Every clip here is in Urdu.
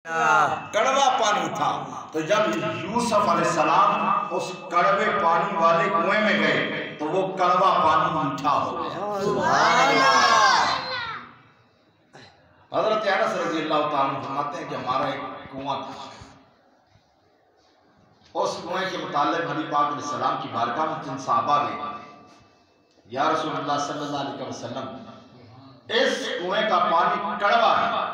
کڑوا پانی تھا۔ تو جب یوسف علیہ السلام اس کڑوے پانی والے کنویں میں گئے تو وہ کڑوا پانی میٹھا ہو گیا۔ سبحان اللہ۔ حضرت انس رضی اللہ تعالیٰ عنہ فرماتے ہیں کہ ہمارا ایک کنواں تھا، اس کنویں کے متعلق نبی پاک علیہ السلام کی بارگاہ میں چند صحابہ گئے، یا رسول اللہ صلی اللہ علیہ وسلم اس کنویں کا پانی کڑوا ہے۔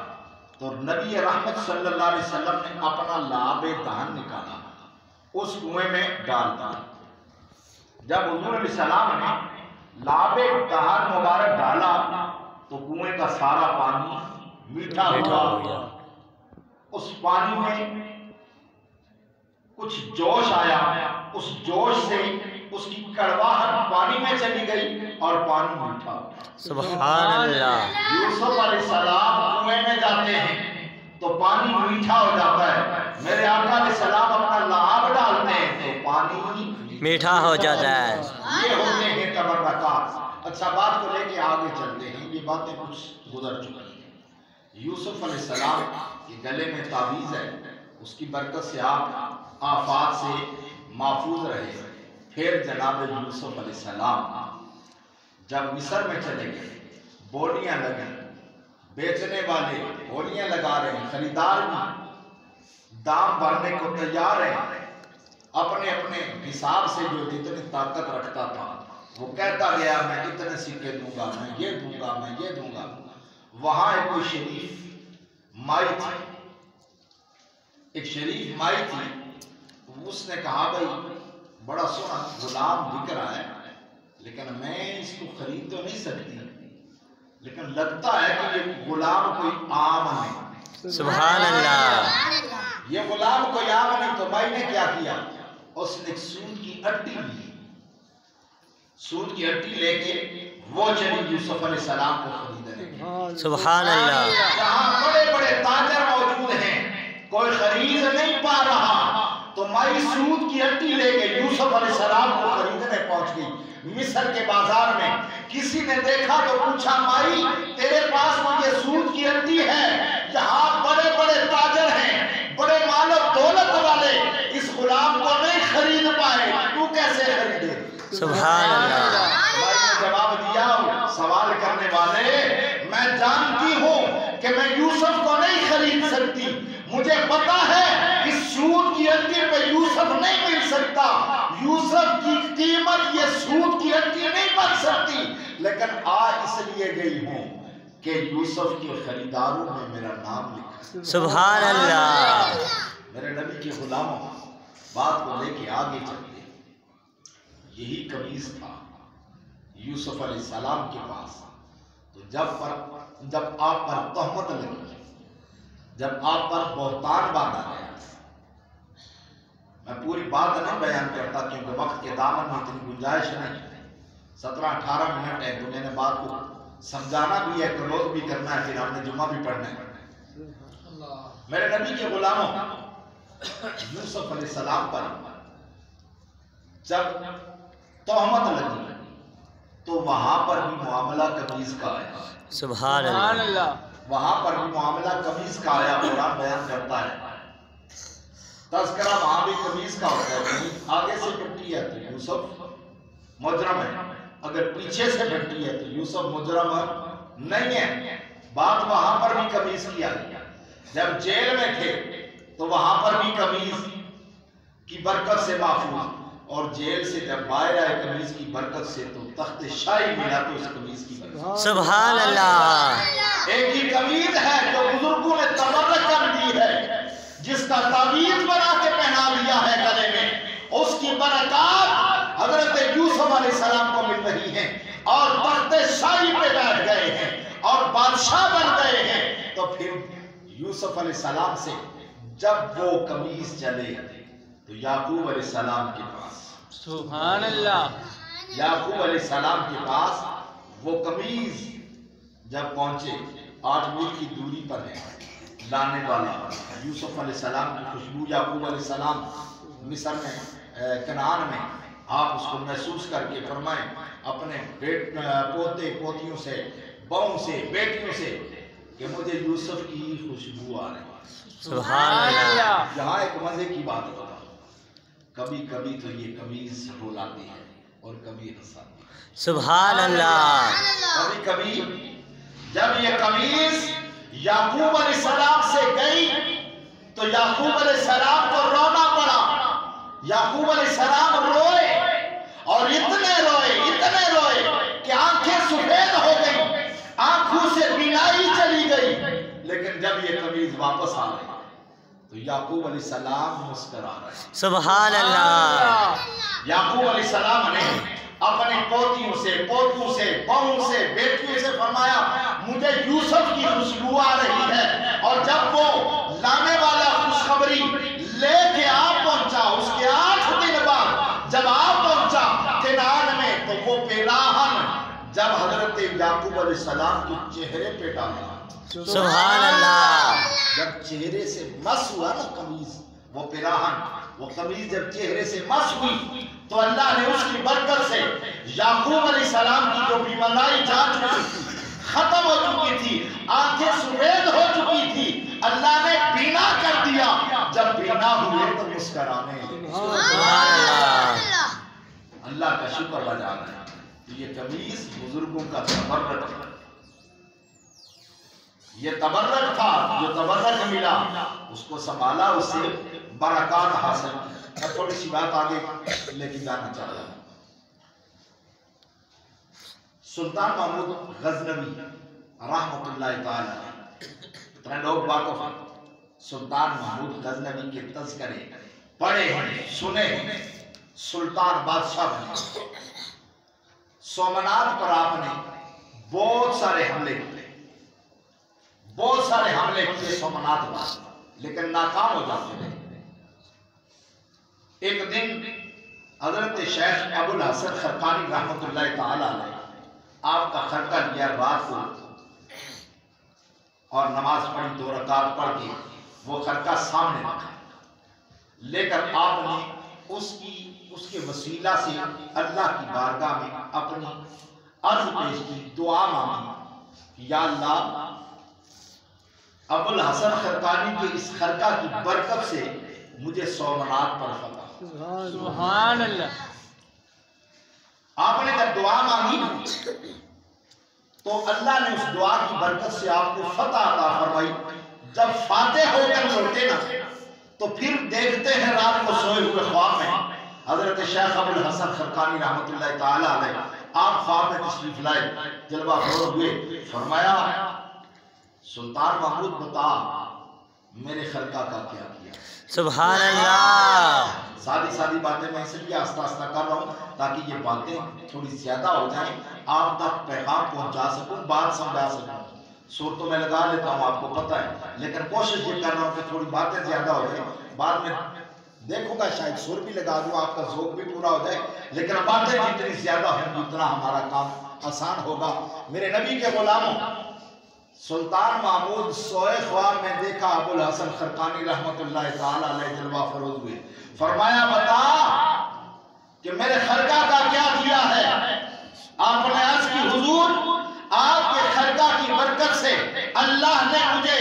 تو نبی رحمت صلی اللہ علیہ وسلم نے اپنا لعاب دہن نکالا، اس کنویں میں ڈال دیا۔ جب حضور علیہ السلام نے لعاب دہن مبارک ڈالا تو کنویں کا سارا پانی میٹھا ہوا۔ اس پانی میں کچھ جوش آیا، اس جوش سے اس کی کڑواہٹ پانی میں چلی گئی اور پانی میٹھا ہو گیا۔ سبحان اللہ۔ یوسف علیہ السلام کنویں میں جاتے ہیں تو پانی میٹھا ہو جاتا ہے، میرے آقا علیہ السلام اپنا لعاب ڈالتے ہیں تو پانی میٹھا ہو جاتا ہے۔ یہ ہوتے ہیں تبرکات۔ اچھا، بات کو لے کے آگے چلتے ہیں، یہ باتیں کچھ گزر چکی ہیں۔ یوسف علیہ السلام کے گلے میں تعویذ ہے، اس کی برکت سے آپ آفات سے محفوظ رہے۔ پھر جناب یوسف علیہ السلام جب مصر میں چلے گئے، بولیاں لگیں، بیچنے والے بولیاں لگا رہے ہیں، خریدار بھی دام بھرنے کو تیار ہیں، اپنے اپنے حساب سے جو جتنی طاقت رکھتا تھا وہ کہتا گیا میں اتنے سکے دوں گا، میں یہ دوں گا، میں یہ دوں گا۔ وہاں ایک کوئی شریف مائی تھی، ایک شریف مائی تھی، اس نے کہا بھائی بڑا سونا غلام بک رہا ہے، لیکن میں اس کو خرید تو نہیں سکتی، لیکن لگتا ہے کہ یہ غلام کوئی عام نہیں۔ سبحان اللہ۔ یہ غلام کوئی عام نہیں، تو مائی نے کیا کیا، اس نے ایک سود کی اٹی لی، سود کی اٹی لے کے وہ چلی یوسف علیہ السلام کو خریدنے۔ سبحان اللہ۔ جہاں بڑے بڑے تاجر موجود ہیں، کوئی خرید نہیں پا رہا، تو مائی سود کی اٹی لے کے یوسف علیہ السلام کو خریدنے پہنچ گئی مصر کے بازار میں۔ کسی نے دیکھا تو پوچھا مائی تیرے پاس مجھے سود کی اٹی ہے، جہاں بڑے بڑے تاجر ہیں، بڑے مال و دولت والے اس غلام کو نہیں خرید پائے، تو کیسے خریدے؟ سبحان اللہ۔ مائی نے جواب دیا سوال کرنے والے، میں جانتی ہوں کہ میں یوسف کو نہیں خرید سکتی، مجھے پتا ہے اس سود کی اٹی پہ یوسف نہیں مل سکتا، یوسف کی قیمت یہ سود کی اٹی نہیں بن سکتی، لیکن آج اس لیے گئی ہوں کہ یوسف کے خریداروں میں میرا نام لکھا۔ سبحان اللہ۔ میرے نبی کے غلاموں، بات کو لے کے آگے چلتے، یہی قمیص تھا یوسف علیہ السلام کے پاس۔ تو جب آپ پر تہمت لگی، جب آپ پر بہتان باندھا گیا، میں پوری بات نہیں بیان کرتا کیونکہ وقت کے دامن میں اتنی گنجائش نہیں، 17-18 منٹ ہے، تو میں نے بات کو سمجھانا بھی ہے، کلوز بھی کرنا ہے، پھر ہم نے جمعہ بھی پڑھنا ہے۔ میرے نبی کے غلاموں، یوسف علیہ السلام پر جب تہمت لگی تو وہاں پر بھی معاملہ قمیص کا آیا۔ سبحان اللہ۔ وہاں پر بھی معاملہ قمیص کا آیا، قرآن بیان کرتا ہے، تذکرہ وہاں بھی قمیص کا ہوتا ہے، آگے سے پھٹی ہے تو یوسف مجرم ہے، اگر پیچھے سے پھٹی ہے تو یوسف مجرم نہیں ہے۔ بات وہاں پر بھی قمیص کی آئی، جب جیل میں تھے تو وہاں پر بھی قمیص کی برکت سے محفوظ، اور جیل سے جب باہر آئے قمیص کی برکت سے تو تخت شاہی ملا تو اس قمیص کی برکت۔ سبحان اللہ۔ ایک ہی قمیص ہے جو بزرگوں نے تبرک کر دی ہے، جس کا تعویذ بنا کے پہنا لیا ہے گلے میں، اس کی برکات حضرت یوسف علیہ السلام کو مل رہی ہیں اور تخت شاہی پہ بیٹھ گئے ہیں اور بادشاہ بن گئے ہیں۔ تو پھر یوسف علیہ السلام سے جب وہ قمیص چلے تو یعقوب علیہ السلام کے پاس، سبحان اللہ، یعقوب علیہ السلام کے پاس وہ قمیص جب پہنچے، 8 میل کی دوری پر ہے، لانے والا یوسف علیہ السلام کی خوشبو، یعقوب علیہ السلام مصر میں کنعان میں، آپ اس کو محسوس کر کے فرمائیں اپنے پوتے پوتیوں سے، بہوں سے، بیٹیوں سے کہ مجھے یوسف کی خوشبو آ رہی ہے۔ سبحان اللہ. یہاں ایک مزے کی بات ہوتا، کبھی کبھی تو یہ قمیض رلاتی ہے اور کبھی ہنساتی ہے. سبحان اللہ. کبھی کبھی جب یہ قمیض یعقوب علیہ السلام سے گئی تو یعقوب علیہ السلام کو رونا پڑا. یعقوب علیہ السلام روئے اور اتنے روئے کہ آنکھیں سفید ہو گئی، آنکھوں سے بینائی چلی گئی. لیکن جب یہ قمیض واپس آ گئی تو یعقوب علیہ السلام مسکرا رہے. سبحان اللہ. یعقوب علیہ السلام نے اپنے پوتیوں سے، پوتوں سے، بہوں سے، بیٹیوں سے فرمایا مجھے یوسف کی خوشبو آ رہی ہے. اور جب وہ لانے والا خوشخبری لے کے آپ پہنچا، اس کے 8 دن بعد جب آپ پہنچا کنعان میں، تو وہ پیراہن جب حضرت یعقوب علیہ السلام کے چہرے پہ ڈالا. سبحان اللہ. جب چہرے سے مس ہوا نا قمیض، وہ پیراہن، وہ قمیض جب چہرے سے مس ہوئی تو اللہ نے اس کی برکت سے یعقوب علیہ السلام کی جو بیماری جا چکی تھی، ختم ہو چکی تھی، آنکھیں سفید ہو چکی تھی، اللہ نے بینا کر دیا. جب بینا ہوئے تو مسکرانے. سبحان اللہ. اللہ کا شکر بجا رہے ہیں. یہ قمیض بزرگوں کا تبرک، یہ تبرک تھا. جو تبرک ملا اس کو سنبھالا، اس سے برکات حاصل. میں تھوڑی سی بات آگے لے کے جانا چاہتا ہوں. سلطان محمود غزنوی رحمۃ اللہ تعالی، اتنے لوگ واقف ہیں سلطان محمود غزنوی کے تذکرے پڑھے ہیں، سنے ہیں. سلطان بادشاہ بنے، سومنات پر آپ نے بہت سارے حملے کیے سومنات پر، لیکن ناکام ہو جاتے ہیں. ایک دن حضرت شیخ ابو الحسن خرقانی رحمۃ اللہ تعالی علیہ آپ کا خرقہ لیا رات کو، اور نماز پڑھی 2 رکعت پڑھ کے وہ خرقہ سامنے رکھا. لے کر آپ نے اس کے وسیلہ سے اللہ کی بارگاہ میں اپنی عرض پیش کی، دعا مانگی، یا اللہ ابو الحسن خرقانی کے اس خرقہ کی برکت سے مجھے سومنات پر فتح. سبحان اللہ. آپ نے جب دعا مانگی تو اللہ نے اس دعا کی برکت سے آپ کو فتح عطا فرمائی. جب فاتح ہو کر لوٹے نا تو پھر دیکھتے ہیں رات کو سوئے ہوئے خواب میں حضرت شیخ ابو الحسن خرقانی رحمۃ اللہ تعالی علیہ آپ خواب میں تشریف لائے، جلوہ افروز ہوئے. فرمایا سلطان محمود بتا میرے خرقہ کا کیا کیا. سبحان اللہ. سادی باتیں میں اس لیے آستہ آستہ کر رہا ہوں تاکہ یہ باتیں تھوڑی زیادہ ہو جائیں، آپ تک پیغام پہنچا سکوں، بات سمجھا سکوں. سور تو میں لگا لیتا ہوں آپ کو پتہ ہے، لیکن کوشش یہ کر رہا ہوں کہ تھوڑی باتیں زیادہ ہو جائیں. بعد میں دیکھوں گا شاید سور بھی لگا دوں، آپ کا ذوق بھی پورا ہو جائے، لیکن باتیں جتنی زیادہ ہوں اتنا ہمارا کام آسان ہوگا. میرے نبی کے غلاموں، سلطان محمود سوئے خواب میں دیکھا ابو الحسن خرقانی رحمۃ اللہ تعالی علیہ جلوہ فروز ہوئے. فرمایا بتا کہ میرے خرقہ کا کیا کیا ہے. آپ نے عرض کی حضور آپ کے خرقہ کی برکت سے اللہ نے مجھے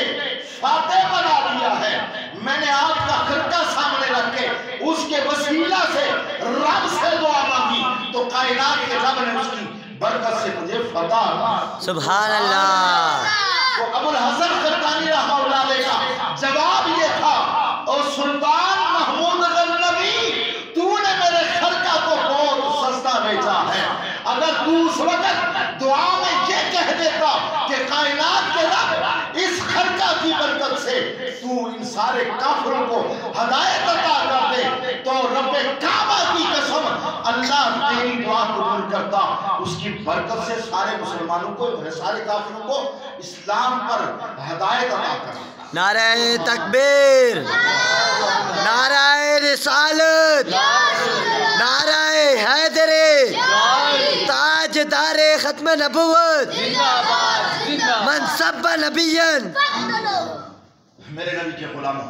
فاتح بنا دیا ہے. میں نے آپ کا خرقہ سامنے رکھ کے اس کے وسیلہ سے رب سے دعا مانگی تو کائنات کے رب نے اس کی برکت سے مجھے فتح عطا. سبحان اللہ. تو ابو الحسن خرقانی رحمہ اللہ علیہ کا جواب یہ تھا، او سلطان محمود غزنوی تو نے میرے خرقہ کو بہت سستا بیچا ہے. اگر تو اس وقت دعا میں یہ کہہ دیتا کہ کائنات کے رب اس خرقہ کی برکت سے تو ان سارے کافروں کو ہدایت عطا کر دے، تو رب کعبہ کی قسم اللہ تیری دعا قبول کرتا، اس کی برکت سے سارے مسلمانوں کو، سارے کافروں کو اسلام پر ہدایت عطا کرتا. نعرہ تکبیر، نعرہ رسالت، نعرہ حیدری، تاجدار ختم نبوت، من سب نبیًا. میرے نبی کے غلاموں،